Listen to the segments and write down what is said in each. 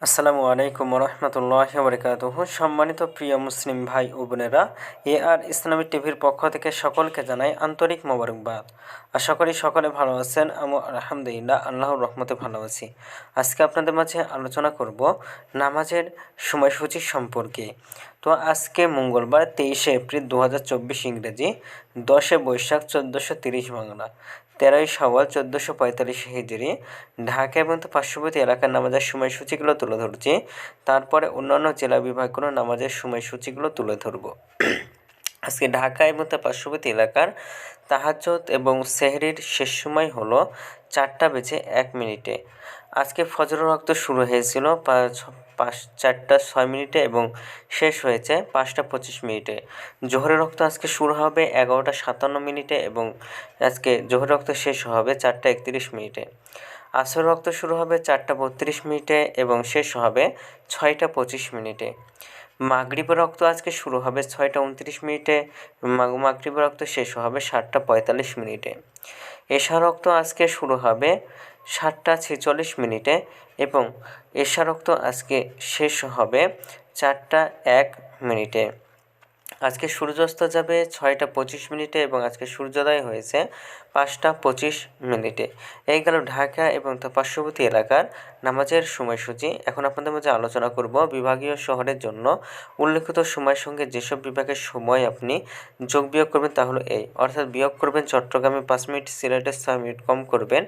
আসসালামু আলাইকুম রহমতুল্লাহি বারকাতুহু। সম্মানিত প্রিয় মুসলিম ভাই ও বোনেরা, ইসলামী টিভির পক্ষ থেকে সকলকে জানাই আন্তরিক মোবারকবাদ। আশা করি সকলে ভালো আছেন। আমি আলহামদুলিল্লাহ আল্লাহর রহমতে ভালো আছি। আজকে আপনাদের মাঝে আলোচনা করব নামাজের সময়সূচি সম্পর্কে। তো আজকে মঙ্গলবার 23শে এপ্রিল 2024 ইংরেজি, 10 বৈশাখ 1430 বাংলা, 13 শাওয়াল 1445 হিজরি। ঢাকা এবং তার পার্শ্ববর্তী এলাকার নামাজের সময়সূচিগুলো তুলে ধরছি। তারপরে অন্যান্য জেলা বিভাগগুলোর নামাজের সময়সূচিগুলো তুলে ধরব। আজকে ঢাকা এবং তার পার্শ্ববর্তী এলাকার তাহাজ্জুদ এবং সেহরির শেষ সময় হলো 4টা বেজে 1 মিনিটে। আজকে ফজরের ওয়াক্ত শুরু হয়েছিল 4টা 6 মিনিটে এবং শেষ হয়েছে 5টা 25 মিনিটে। জোহরের ওয়াক্ত আজকে শুরু হবে 11টা 57 মিনিটে এবং আজকে জোহরের ওয়াক্ত শেষ হবে 4টা 31 মিনিটে। আসরের ওয়াক্ত শুরু হবে 4টা 32 মিনিটে এবং শেষ হবে 6টা 25 মিনিটে। মাগরিবের ওয়াক্ত আজকে শুরু হবে 6টা 29 মিনিটে, মাগরিবের ওয়াক্ত শেষ হবে 7টা 45 মিনিটে। এশার ওয়াক্ত আজকে শুরু হবে 7টা 46 মিনিটে এবং এশার ওয়াক্ত আজকে শেষ হবে 4টা 1 মিনিটে। আজকে সূর্যাস্ত যাবে 6টা 25 মিনিটে এবং আজকে সূর্যোদয় হয়েছে 5টা 25 মিনিটে। এই গেল ঢাকা এবং তার পার্শ্ববর্তী এলাকার নামাজের সময়সূচি। এখন আপনাদের মাঝে আলোচনা করব বিভাগীয় শহরের জন্য উল্লেখিত সময়ের সঙ্গে যেসব বিভাগের সময় আপনি যোগ বিয়োগ করবেন তা হলো এই, অর্থাৎ বিয়োগ করবেন চট্টগ্রামে 5 মিনিট, সিলেটে 6 মিনিট কম করবেন।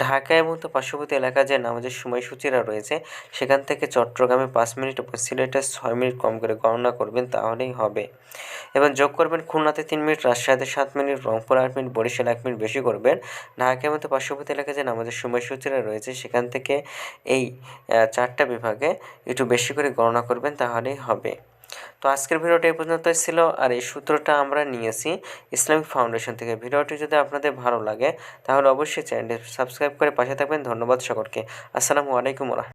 ঢাকা এবং তার পার্শ্ববর্তী এলাকায় যে নামাজের সময়সূচিরা রয়েছে সেখান থেকে চট্টগ্রামে 5 মিনিট এবং সিলেটে 6 মিনিট কম করে গণনা করবেন, তাহলেই হবে। এবং যোগ করবেন খুলনাতে 3 মিনিট, রাজশাহীতে 7 minute, Rangpur 8 minute, Barishal 1 minute বেশি করবেন। ঢাকার মতো পার্শ্ববর্তী এলাকায় যে নামাজের সময়সূচিরা রয়েছে সেখান থেকে এই 4টা বিভাগে একটু বেশি করে গণনা করবেন, তাহলেই হবে। তো আজকের ভিডিওটা এই পর্যন্তই ছিল, আর এই সূত্রটা আমরা নিয়েছি ইসলামিক ফাউন্ডেশন থেকে। ভিডিওটি যদি আপনাদের ভালো লাগে তাহলে অবশ্যই চ্যানেলটি সাবস্ক্রাইব করে পাশে থাকবেন। ধন্যবাদ সকলকে। আসসালামু আলাইকুম।